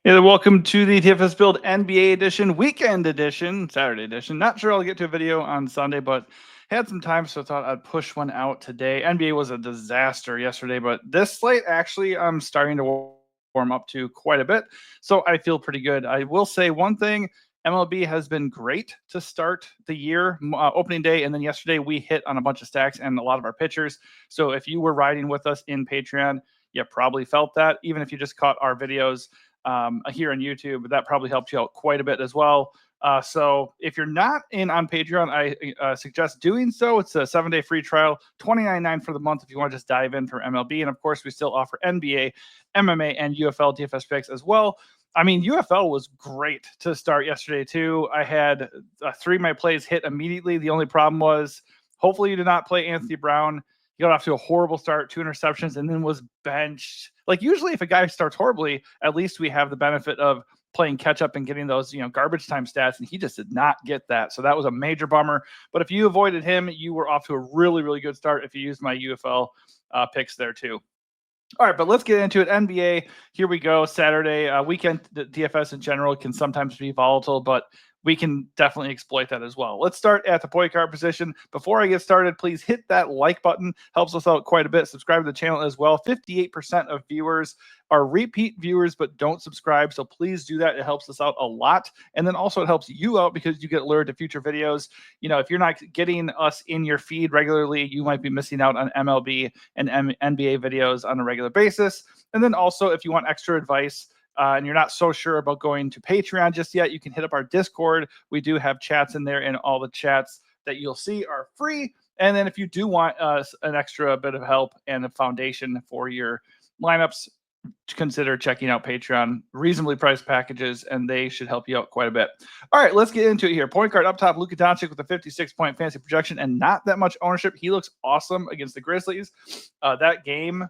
Hey, welcome to the DFS Build NBA edition, weekend edition, Saturday edition. Not sure I'll get to a video on Sunday, but had some time, so I thought I'd push one out today. NBA was a disaster yesterday, but this slate actually I'm starting to warm up to quite a bit, so I feel pretty good. I will say one thing. MLB has been great to start the year, opening day, and then yesterday we hit on a bunch of stacks and a lot of our pitchers. So if you were riding with us in Patreon, you probably felt that. Even if you just caught our videos here on YouTube, that probably helped you out quite a bit as well. So if you're not in on Patreon, I suggest doing so. It's a 7-day free trial, $29.9 for the month if you want to just dive in for MLB. And of course, we still offer NBA, MMA, and UFL DFS picks as well. I mean, UFL was great to start yesterday, too. I had 3 of my plays hit immediately. The only problem was hopefully you did not play Anthony Brown. He got off to a horrible start, 2 interceptions, and then was benched. Like usually if a guy starts horribly, at least we have the benefit of playing catch up and getting those, garbage time stats. And he just did not get that. So that was a major bummer. But if you avoided him, you were off to a really, really good start if you used my UFL picks there too. All right, but let's get into it. NBA, here we go. Saturday, weekend DFS in general can sometimes be volatile, but we can definitely exploit that as well. Let's start at the point guard position. Before I get started, please hit that like button. Helps us out quite a bit. Subscribe to the channel as well. 58% of viewers are repeat viewers but don't subscribe, so please do that. It helps us out a lot. And then also it helps you out because you get alerted to future videos. If you're not getting us in your feed regularly, you might be missing out on MLB and NBA videos on a regular basis. And then also if you want extra advice, and you're not so sure about going to Patreon just yet, you can hit up our Discord. We do have chats in there, and all the chats that you'll see are free. And then if you do want an extra bit of help and a foundation for your lineups, consider checking out Patreon. Reasonably priced packages, and they should help you out quite a bit. All right, let's get into it here. Point guard up top, Luka Doncic with a 56-point fantasy projection and not that much ownership. He looks awesome against the Grizzlies. That game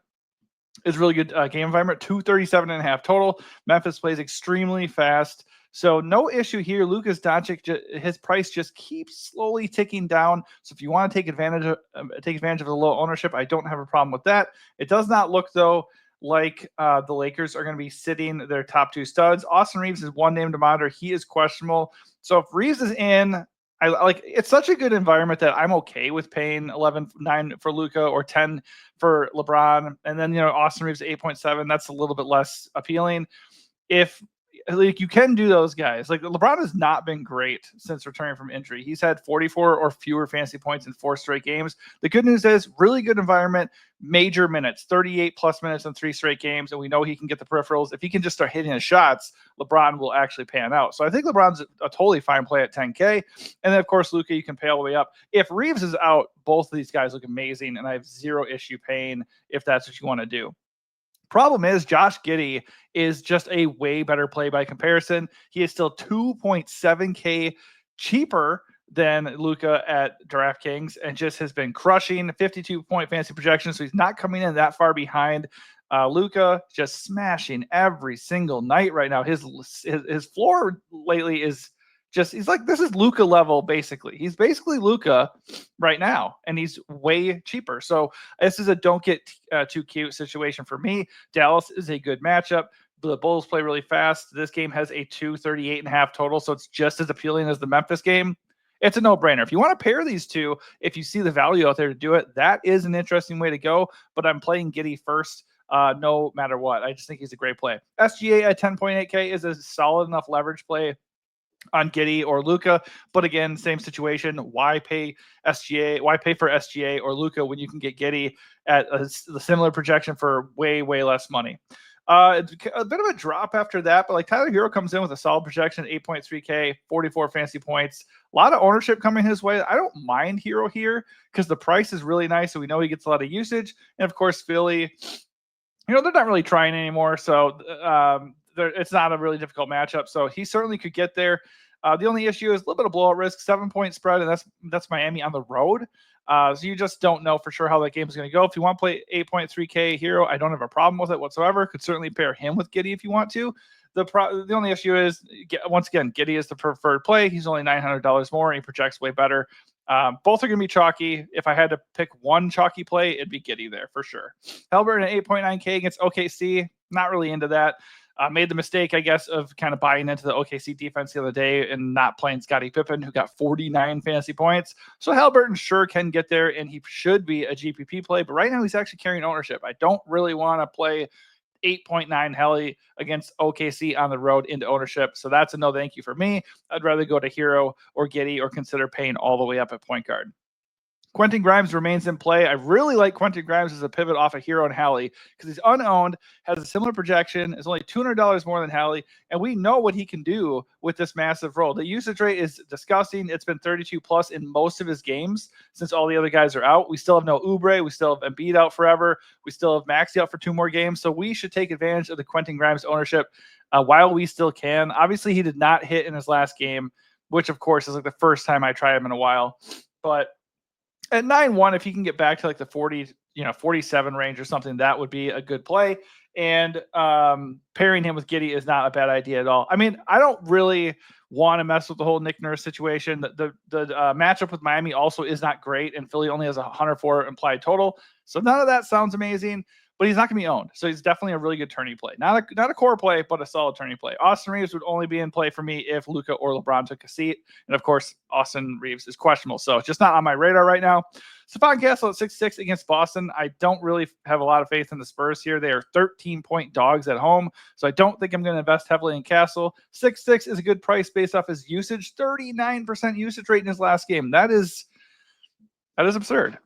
is really good game environment. 237.5 total. Memphis plays extremely fast. So no issue here. Lukas Doncic, his price just keeps slowly ticking down. So if you want to take advantage of the low ownership, I don't have a problem with that. It does not look though like the Lakers are going to be sitting their top 2 studs. Austin Reeves is one name to monitor. He is questionable. So if Reeves is in, it's such a good environment that I'm okay with paying 11.9 for Luka or 10 for LeBron. And then, Austin Reeves 8.7, that's a little bit less appealing. If you can do those guys. Like LeBron has not been great since returning from injury. He's had 44 or fewer fantasy points in 4 straight games. The good news is really good environment, major minutes, 38 plus minutes in 3 straight games. And we know he can get the peripherals. If he can just start hitting his shots, LeBron will actually pan out. So I think LeBron's a totally fine play at 10K. And then of course, Luka, you can pay all the way up. If Reeves is out, both of these guys look amazing. And I have zero issue paying if that's what you want to do. Problem is, Josh Giddey is just a way better play by comparison. He is still 2.7K cheaper than Luka at DraftKings and just has been crushing 52-point fantasy projection. So he's not coming in that far behind. Luka just smashing every single night right now. His floor lately is just, he's like, this is Luka level, basically. He's basically Luka right now, and he's way cheaper. So this is a don't get too cute situation for me. Dallas is a good matchup. The Bulls play really fast. This game has a 238.5 total, so it's just as appealing as the Memphis game. It's a no-brainer. If you want to pair these two, if you see the value out there to do it, that is an interesting way to go. But I'm playing Giddey first. No matter what. I just think he's a great play. SGA at 10.8K is a solid enough leverage play on Giddey or Luka, but again, same situation. Why pay SGA? Why pay for SGA or Luka when you can get Giddey at a similar projection for way, way less money? It's a bit of a drop after that, but like Tyler Hero comes in with a solid projection, 8.3K, 44 fantasy points. A lot of ownership coming his way. I don't mind Hero here because the price is really nice, so we know he gets a lot of usage. And of course, Philly, they're not really trying anymore, so it's not a really difficult matchup. So he certainly could get there. The only issue is a little bit of blowout risk, 7-point spread, and that's Miami on the road. So you just don't know for sure how that game is going to go. If you want to play 8.3K Hero, I don't have a problem with it whatsoever. Could certainly pair him with Giddey if you want to. The only issue is, once again, Giddey is the preferred play. He's only $900 more, and he projects way better. Both are going to be chalky. If I had to pick one chalky play, it'd be Giddey there for sure. Halliburton at 8.9K against OKC. Not really into that. Made the mistake, I guess, of kind of buying into the OKC defense the other day and not playing Scottie Pippen, who got 49 fantasy points. So Halliburton sure can get there, and he should be a GPP play. But right now, he's actually carrying ownership. I don't really want to play 8.9 Helly against OKC on the road into ownership. So that's a no thank you for me. I'd rather go to Hero or Giddey or consider paying all the way up at point guard. Quentin Grimes remains in play. I really like Quentin Grimes as a pivot off of Hero and Hallie because he's unowned, has a similar projection, is only $200 more than Hallie, and we know what he can do with this massive role. The usage rate is disgusting. It's been 32 plus in most of his games since all the other guys are out. We still have no Oubre. We still have Embiid out forever. We still have Maxey out for 2 more games. So we should take advantage of the Quentin Grimes ownership while we still can. Obviously, he did not hit in his last game, which, of course, is like the first time I try him in a while. But at 9-1, if he can get back to like the 47 range or something, that would be a good play. And pairing him with Giddey is not a bad idea at all. I mean, I don't really want to mess with the whole Nick Nurse situation. The matchup with Miami also is not great, and Philly only has 104 implied total. So none of that sounds amazing, but he's not going to be owned. So he's definitely a really good tourney play. Not a core play, but a solid tourney play. Austin Reeves would only be in play for me if Luka or LeBron took a seat. And of course, Austin Reeves is questionable. So it's just not on my radar right now. Stephon Castle at 6-6 against Boston. I don't really have a lot of faith in the Spurs here. They are 13-point dogs at home. So I don't think I'm going to invest heavily in Castle. 6-6 is a good price based off his usage. 39% usage rate in his last game. That is absurd.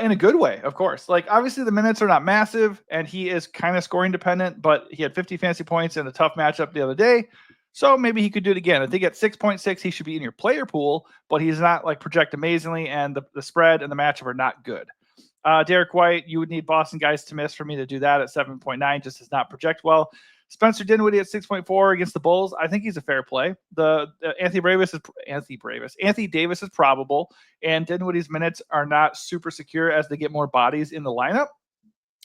In a good way, of course. Like, obviously, the minutes are not massive, and he is kind of scoring dependent, but he had 50 fantasy points in a tough matchup the other day, so maybe he could do it again. I think at 6.6, he should be in your player pool, but he's not, like, project amazingly, and the spread and the matchup are not good. Derek White, you would need Boston guys to miss for me to do that at 7.9, just does not project well. Spencer Dinwiddie at 6.4 against the Bulls. I think he's a fair play. Anthony Davis is probable, and Dinwiddie's minutes are not super secure as they get more bodies in the lineup,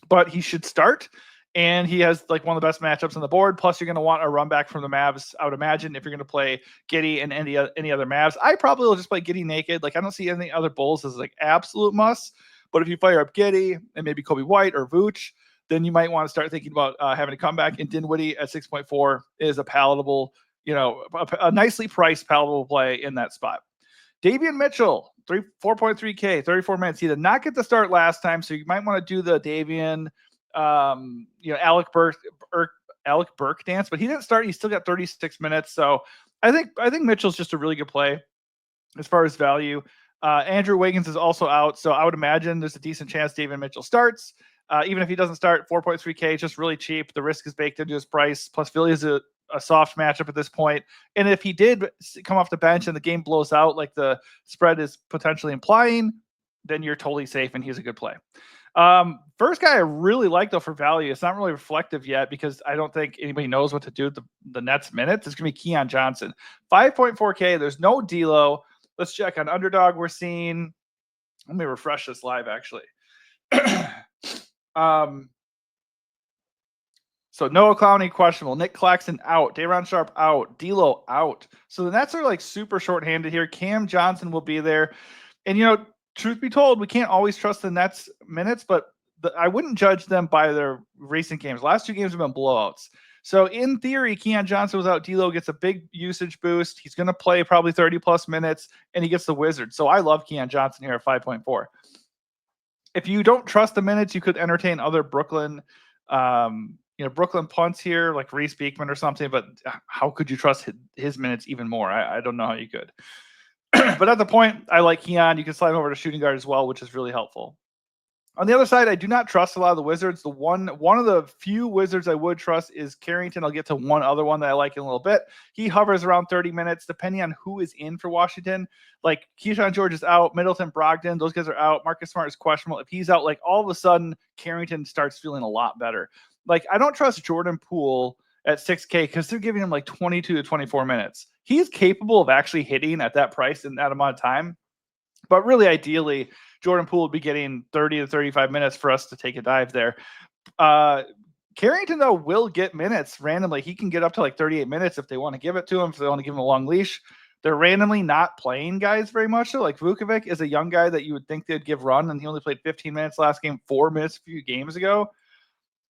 but he should start. And he has like one of the best matchups on the board. Plus, you're going to want a run back from the Mavs, I would imagine, if you're going to play Giddey and any other Mavs. I probably will just play Giddey naked. Like, I don't see any other Bulls as like absolute must. But if you fire up Giddey and maybe Kobe White or Vooch, then you might want to start thinking about having a comeback. And Dinwiddie at 6.4 is a palatable, a nicely priced palatable play in that spot. Davion Mitchell, 4.3K, 34 minutes. He did not get the start last time, so you might want to do the Davion, Alec Burke dance, but he didn't start. He still got 36 minutes. So I think Mitchell's just a really good play as far as value. Andrew Wiggins is also out, so I would imagine there's a decent chance Davion Mitchell starts. Even if he doesn't start, 4.3K, just really cheap. The risk is baked into his price. Plus, Philly is a soft matchup at this point. And if he did come off the bench and the game blows out like the spread is potentially implying, then you're totally safe and he's a good play. First guy I really like, though, for value, it's not really reflective yet because I don't think anybody knows what to do with the Nets minutes. It's going to be Keon Johnson. 5.4K. There's no D-Lo. Let's check on Underdog. We're seeing – let me refresh this live, actually. So Noah Clowney questionable, Nick Claxton out, Day'Ron Sharpe out, D'Lo out. So the Nets are like super shorthanded here. Cam Johnson will be there, and truth be told, we can't always trust the Nets minutes, but I wouldn't judge them by their recent games. Last 2 games have been blowouts. So in theory, Keon Johnson was out. D'Lo gets a big usage boost. He's going to play probably 30 plus minutes, and he gets the Wizards. So I love Keon Johnson here at 5.4. If you don't trust the minutes, you could entertain other Brooklyn, Brooklyn punts here, like Reese Beekman or something. But how could you trust his minutes even more? I don't know how you could. But at the point, I like Keon. You can slide him over to shooting guard as well, which is really helpful. On the other side, I do not trust a lot of the Wizards. One of the few Wizards I would trust is Carrington. I'll get to one other one that I like in a little bit. He hovers around 30 minutes, depending on who is in for Washington. Like Keyshawn George is out, Middleton, Brogdon, those guys are out. Marcus Smart is questionable. If he's out, like all of a sudden, Carrington starts feeling a lot better. Like I don't trust Jordan Poole at 6K because they're giving him like 22 to 24 minutes. He's capable of actually hitting at that price in that amount of time. But really, ideally, Jordan Poole would be getting 30 to 35 minutes for us to take a dive there. Carrington, though, will get minutes randomly. He can get up to like 38 minutes if they want to give it to him, if they want to give him a long leash. They're randomly not playing guys very much. So like Vukovic is a young guy that you would think they'd give run, and he only played 15 minutes last game, 4 minutes a few games ago.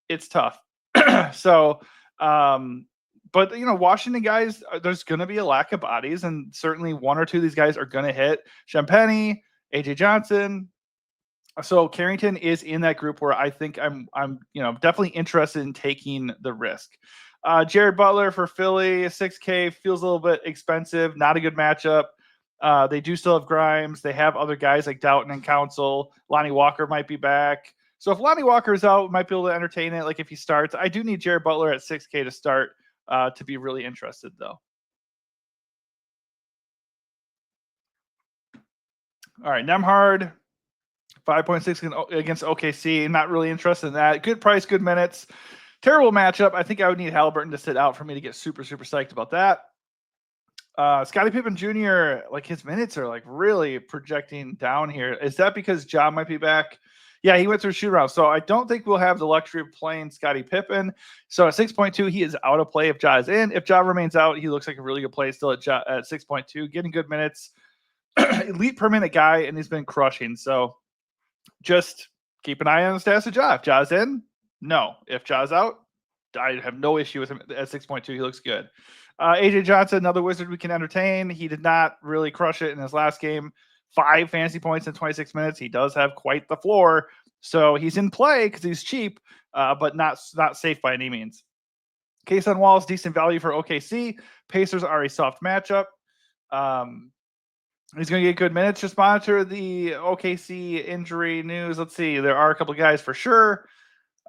It's tough. So But Washington guys, there's going to be a lack of bodies, and certainly one or two of these guys are going to hit. Champagny, AJ Johnson. So Carrington is in that group where I think I'm definitely interested in taking the risk. Jared Butler for Philly, 6K feels a little bit expensive. Not a good matchup. They do still have Grimes. They have other guys like Doughton and Council. Lonnie Walker might be back. So if Lonnie Walker is out, might be able to entertain it. Like if he starts, I do need Jared Butler at 6K to start to be really interested though. All right, Nemhard, 5.6 against OKC. Not really interested in that. Good price, good minutes. Terrible matchup. I think I would need Halliburton to sit out for me to get super, super psyched about that. Scottie Pippen Jr., like his minutes are like really projecting down here. Is that because Ja might be back? Yeah, he went through shoot around. So I don't think we'll have the luxury of playing Scottie Pippen. So at 6.2, he is out of play if Ja is in. If Ja remains out, he looks like a really good play still at 6.2, getting good minutes. Elite per minute guy, and he's been crushing. So just keep an eye on the stats of Ja. If Ja's in, no. If Ja's out, I have no issue with him at 6.2. He looks good. AJ Johnson, another wizard we can entertain. He did not really crush it in his last game. 5 fantasy points in 26 minutes. He does have quite the floor. So he's in play because he's cheap, but not safe by any means. Case on Wallace, decent value for OKC. Pacers are a soft matchup. He's going to get good minutes. Just monitor the OKC injury news. Let's see. There are a couple of guys for sure.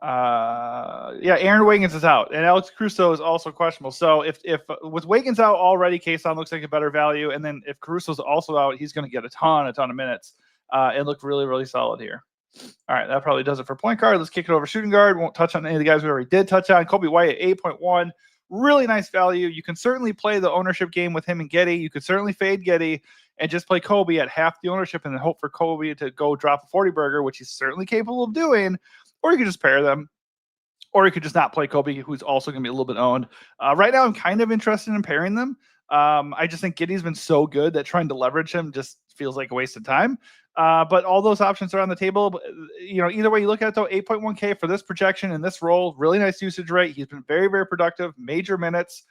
Aaron Wiggins is out, and Alex Caruso is also questionable. So if with Wiggins out already, Kason looks like a better value, and then if Caruso's also out, he's going to get a ton of minutes and look really, really solid here. All right, that probably does it for point guard. Let's kick it over shooting guard. Won't touch on any of the guys we already did touch on. Kobe White at 8.1. Really nice value. You can certainly play the ownership game with him and Giddey. You could certainly fade Giddey and just play Kobe at half the ownership and then hope for Kobe to go drop a 40 burger, which he's certainly capable of doing. Or you could just pair them. Or you could just not play Kobe, who's also going to be a little bit owned. Right now, I'm kind of interested in pairing them. I just think Giddey's been so good that trying to leverage him just feels like a waste of time. But all those options are on the table. Either way you look at it, though, 8.1K for this projection and this role, really nice usage rate. He's been very, very productive, major minutes.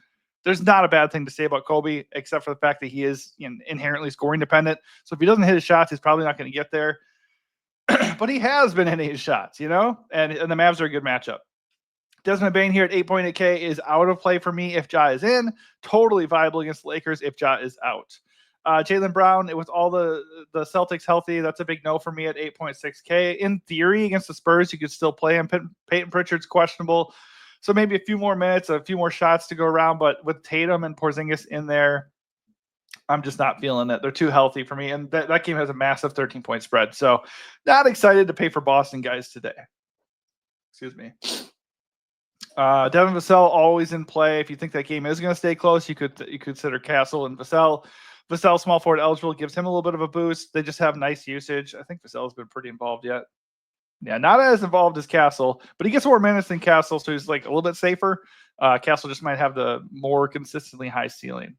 There's not a bad thing to say about Kobe, except for the fact that he is inherently scoring dependent. So if he doesn't hit his shots, he's probably not going to get there. But he has been hitting his shots, and the Mavs are a good matchup. Desmond Bane here at 8.8K is out of play for me if Ja is in. Totally viable against the Lakers if Ja is out. Jaylen Brown, with all the Celtics healthy, that's a big no for me at 8.6K. In theory, against the Spurs, you could still play him. Peyton Pritchard's questionable. So maybe a few more minutes, a few more shots to go around. But with Tatum and Porzingis in there, I'm just not feeling it. They're too healthy for me. And that game has a massive 13-point spread. So not excited to pay for Boston guys today. Excuse me. Devin Vassell always in play. If you think that game is going to stay close, you consider Castle and Vassell. Vassell, small forward eligible, gives him a little bit of a boost. They just have nice usage. I think Vassell's been pretty involved yet. Yeah, not as involved as Castle, but he gets more minutes than Castle, so he's like a little bit safer. Castle just might have the more consistently high ceiling.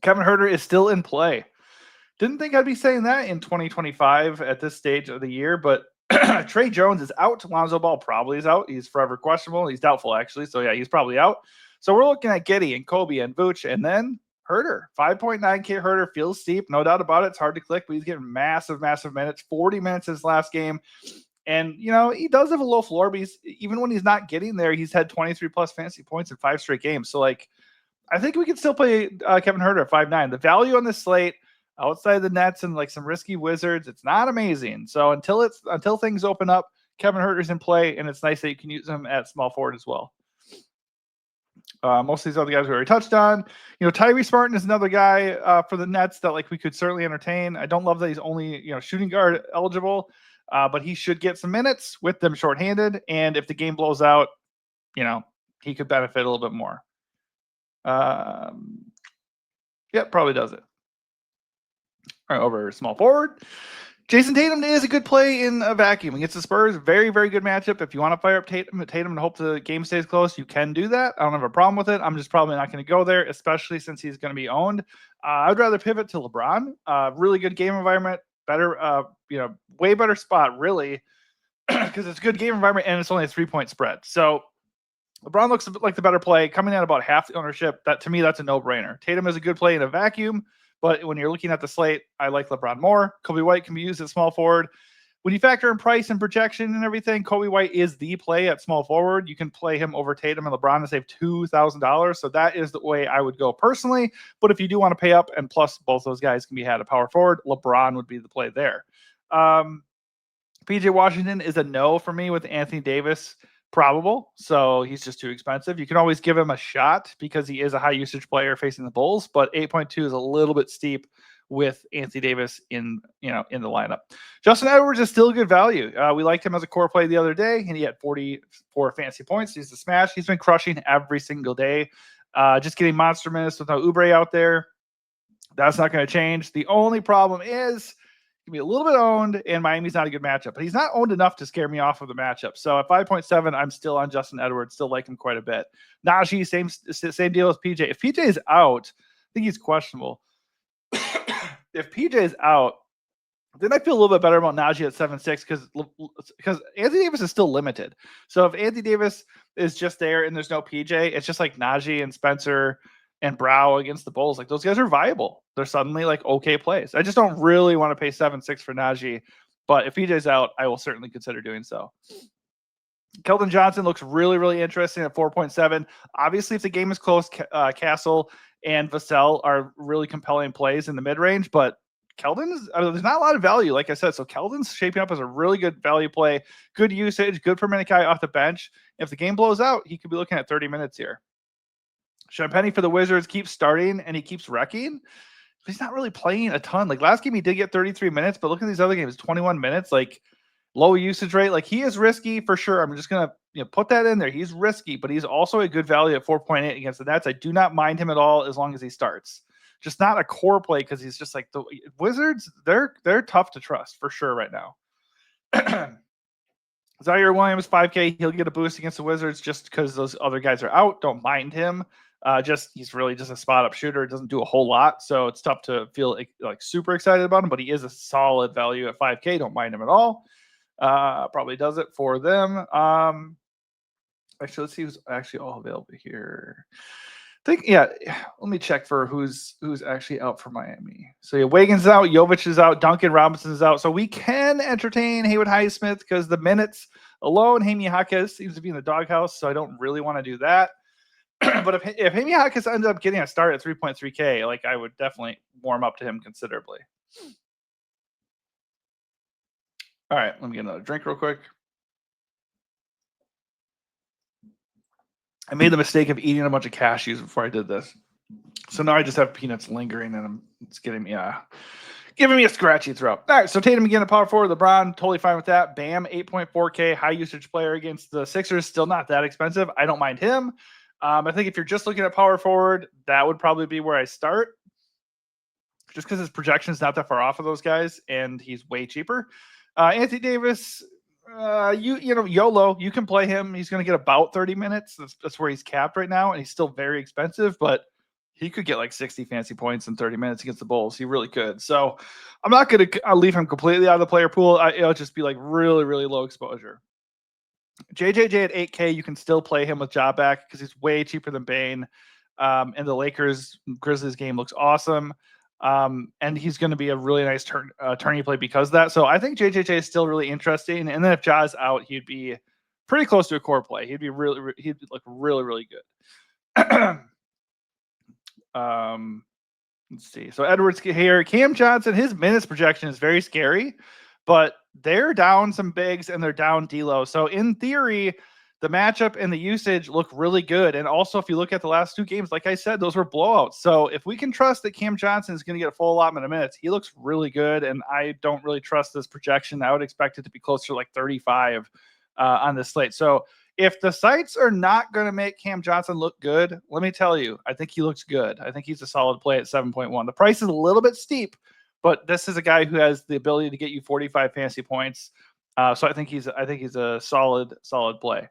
Kevin Huerter is still in play. Didn't think I'd be saying that in 2025 at this stage of the year, but Trey Jones is out. Lonzo Ball probably is out. He's forever questionable. He's doubtful, actually. So, yeah, he's probably out. So we're looking at Giddey and Kobe and Vooch, and then Huerter. 5.9K Huerter feels steep. No doubt about it. It's hard to click, but he's getting massive, massive minutes. 40 minutes his last game. And, he does have a low floor, but even when he's not getting there, he's had 23-plus fantasy points in 5 straight games. So, I think we can still play Kevin Huerter at 5.9. The value on this slate, outside the Nets and some risky Wizards, it's not amazing. So until things open up, Kevin Huerter's in play, and it's nice that you can use him at small forward as well. Most of these other guys we already touched on. Tyrese Martin is another guy for the Nets that we could certainly entertain. I don't love that he's only shooting guard eligible, but he should get some minutes with them shorthanded. And if the game blows out, he could benefit a little bit more. Probably does it. All right, over small forward. Jason Tatum is a good play in a vacuum against the Spurs. Very, very good matchup. If you want to fire up Tatum and hope the game stays close, you can do that. I don't have a problem with it. I'm just probably not going to go there, especially since he's going to be owned. I'd rather pivot to LeBron. Really good game environment. Better, way better spot, really, because it's a good game environment and it's only a 3-point spread. So LeBron looks a bit like the better play, coming in about half the ownership. That to me, that's a no-brainer. Tatum is a good play in a vacuum, but when you're looking at the slate, I like LeBron more. Kobe White can be used at small forward. When you factor in price and projection and everything, Kobe White is the play at small forward. You can play him over Tatum and LeBron and save $2,000. So that is the way I would go personally. But if you do want to pay up, and plus both those guys can be had at power forward, LeBron would be the play there. PJ Washington is a no for me with Anthony Davis probable. So he's just too expensive. You can always give him a shot because he is a high usage player facing the Bulls, but 8.2 is a little bit steep with Anthony Davis in the lineup. Justin Edwards is still good value. We liked him as a core play the other day, and he had 44 fancy points. He's a smash. He's been crushing every single day. Just getting monster minutes with no Oubre out there. That's not going to change. The only problem is he can be a little bit owned, and Miami's not a good matchup. But he's not owned enough to scare me off of the matchup. So at 5.7, I'm still on Justin Edwards. Still like him quite a bit. Najee, same deal as PJ. If PJ is out, I think he's questionable. If PJ is out, then I feel a little bit better about Najee at 7.6 because Anthony Davis is still limited. So if Anthony Davis is just there and there's no PJ, it's just like Najee and Spencer and Brow against the Bulls. Like those guys are viable. They're suddenly like okay plays. I just don't really want to pay 7.6 for Najee. But if PJ's out, I will certainly consider doing so. Keldon Johnson looks really, really interesting at 4.7. Obviously, if the game is close, Castle and Vassell are really compelling plays in the mid-range, but Keldon there's not a lot of value, like I said. So Keldon's shaping up as a really good value play, good usage, good per minute guy off the bench. If the game blows out, he could be looking at 30 minutes here. Champagny for the Wizards keeps starting and he keeps wrecking. He's not really playing a ton. Like last game, he did get 33 minutes, but look at these other games, 21 minutes, like low usage rate. Like he is risky for sure. I'm just going to put that in there. He's risky, but he's also a good value at 4.8 against the Nets. I do not mind him at all as long as he starts. Just not a core play because he's just like the Wizards. They're tough to trust for sure right now. Zaire Williams, 5K. He'll get a boost against the Wizards just because those other guys are out. Don't mind him. He's really just a spot up shooter. It doesn't do a whole lot, so it's tough to feel like super excited about him. But he is a solid value at 5K. Don't mind him at all. Probably does it for them. Actually, let's see who's actually all available here. Let me check for who's actually out for Miami. So yeah, Wiggins is out, Jovic is out, Duncan Robinson is out. So we can entertain Haywood Highsmith because the minutes alone, Jaime Jaquez seems to be in the doghouse, so I don't really want to do that. But if Jaime Jaquez ends up getting a start at 3.3K, like I would definitely warm up to him considerably. All right, let me get another drink real quick. I made the mistake of eating a bunch of cashews before I did this. So now I just have peanuts lingering and it's giving me a scratchy throat. All right, so Tatum again at power forward, LeBron, totally fine with that. Bam, 8.4K, high usage player against the Sixers, still not that expensive. I don't mind him. I think if you're just looking at power forward, that would probably be where I start. Just because his projection is not that far off of those guys and he's way cheaper. Anthony Davis, YOLO, you can play him. He's going to get about 30 minutes. That's where he's capped right now, and he's still very expensive, but he could get like 60 fancy points in 30 minutes against the Bulls. He really could. So I'm not going to leave him completely out of the player pool. It'll just be like really, really low exposure. JJJ at 8K, you can still play him with job back because he's way cheaper than Bane. And the Grizzlies game looks awesome. And he's going to be a really nice turning play because of that. So I think JJJ is still really interesting. And then if Ja's out, he'd be pretty close to a core play. He'd look really, really good. Let's see. So Edwards here, Cam Johnson, his minutes projection is very scary, but they're down some bigs and they're down D-Lo. So in theory, the matchup and the usage look really good. And also, if you look at the last two games, like I said, those were blowouts. So if we can trust that Cam Johnson is going to get a full allotment of minutes, he looks really good. And I don't really trust this projection. I would expect it to be closer to like 35 on this slate. So if the sites are not going to make Cam Johnson look good, let me tell you, I think he looks good. I think he's a solid play at 7.1. The price is a little bit steep, but this is a guy who has the ability to get you 45 fantasy points. So I think he's a solid play.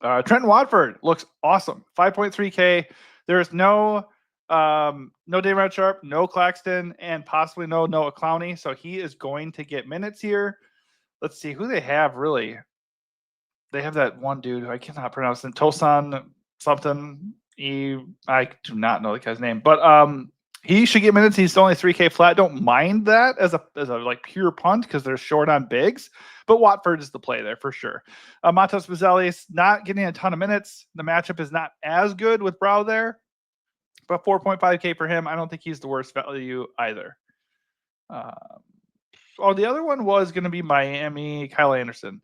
Trenton Watford looks awesome. 5.3K. There is no Day'Ron Sharpe, no Claxton, and possibly no Noah Clowney. So he is going to get minutes here. Let's see who they have really. they have that one dude who I cannot pronounce it, Tosan something. I do not know the guy's name, but he should get minutes. He's only 3K flat. Don't mind that as a like pure punt because they're short on bigs. But Watford is the play there for sure. Matos Vazelius not getting a ton of minutes. The matchup is not as good with Brow there, but 4.5K for him. I don't think he's the worst value either. The other one was going to be Miami, Kyle Anderson.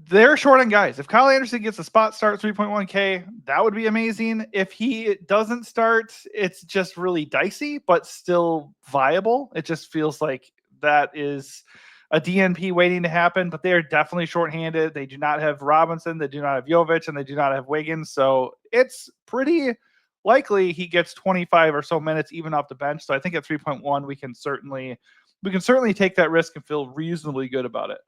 They're short on guys. If Kyle Anderson gets a spot start, 3.1K, that would be amazing. If he doesn't start, it's just really dicey, but still viable. It just feels like that is a DNP waiting to happen, but they are definitely shorthanded. They do not have Robinson, they do not have Jovic, and they do not have Wiggins. So it's pretty likely he gets 25 or so minutes even off the bench. So I think at 3.1, we can certainly take that risk and feel reasonably good about it.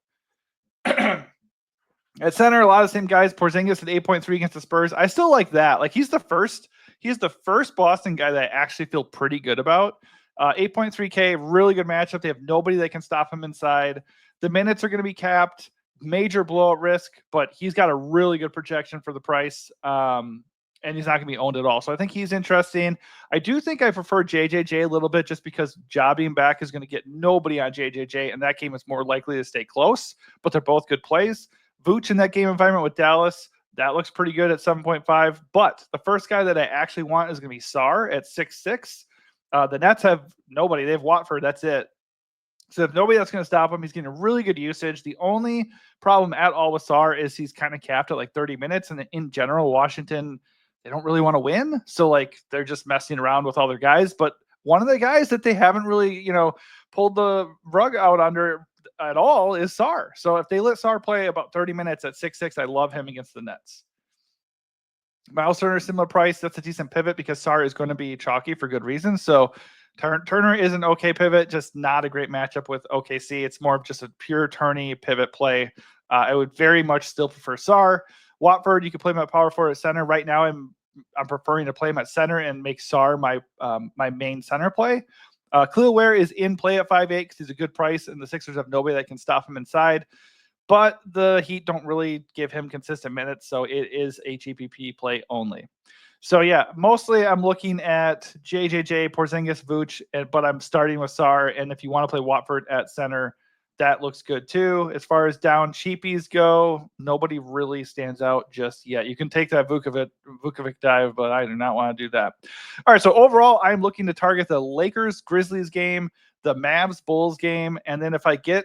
At center, a lot of the same guys. Porzingis at 8.3 against the Spurs. I still like that. Like he's the first Boston guy that I actually feel pretty good about. 8.3K, really good matchup. They have nobody that can stop him inside. The minutes are going to be capped. Major blowout risk, but he's got a really good projection for the price. And he's not going to be owned at all. So I think he's interesting. I do think I prefer JJJ a little bit just because Ja being back is going to get nobody on JJJ, and that game is more likely to stay close, but they're both good plays. Vooch in that game environment with Dallas, that looks pretty good at 7.5. But the first guy that I actually want is going to be Sarr at 6.6. The Nets have nobody. They have Watford. That's it. So if nobody that's going to stop him, he's getting a really good usage. The only problem at all with Sarr is he's kind of capped at like 30 minutes. And in general, Washington, they don't really want to win. So like they're just messing around with all their guys. But one of the guys that they haven't really, pulled the rug out under at all is Sarr. So if they let Sarr play about 30 minutes at 6.6, I love him against the Nets. Miles Turner, similar price. That's a decent pivot because Sarr is going to be chalky for good reason. So Turner is an okay pivot, just not a great matchup with OKC. It's more of just a pure tourney pivot play. I would very much still prefer Sarr. Watford, you can play him at power forward at center. Right now, I'm preferring to play him at center and make Sarr my main center play. Khalil Ware is in play at 5.8 because he's a good price, and the Sixers have nobody that can stop him inside. But the Heat don't really give him consistent minutes, so it is a GPP play only. So yeah, mostly I'm looking at JJJ, Porzingis, Vooch, but I'm starting with Sarr. And if you want to play Watford at center, that looks good too. As far as down cheapies go, nobody really stands out just yet. You can take that Vukovic dive, but I do not want to do that. All right, so overall, I'm looking to target the Lakers-Grizzlies game, the Mavs-Bulls game, and then if I get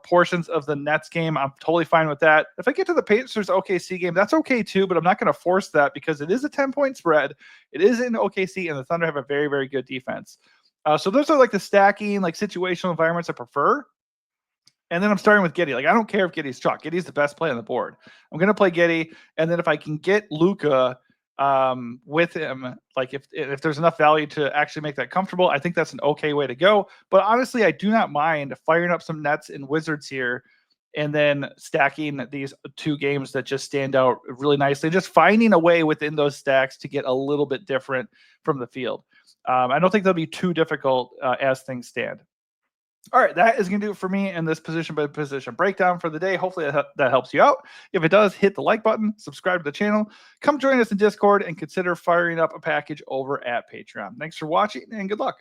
portions of the Nets game, I'm totally fine with that. If I get to the Pacers OKC game, that's okay too, but I'm not going to force that because it is a 10-point spread. It is in OKC, and the Thunder have a very, very good defense. So those are like the stacking, like situational environments I prefer. And then I'm starting with Giddey. Like, I don't care if Giddey's chalk. Giddey's the best play on the board. I'm going to play Giddey. And then if I can get Luka with him, like if there's enough value to actually make that comfortable, I think that's an okay way to go. But honestly, I do not mind firing up some Nets and Wizards here and then stacking these two games that just stand out really nicely, just finding a way within those stacks to get a little bit different from the field. I don't think that'll be too difficult as things stand. All right, that is going to do it for me in this position by position breakdown for the day. Hopefully that helps you out. If it does, hit the like button, subscribe to the channel, come join us in Discord, and consider firing up a package over at Patreon. Thanks for watching, and good luck.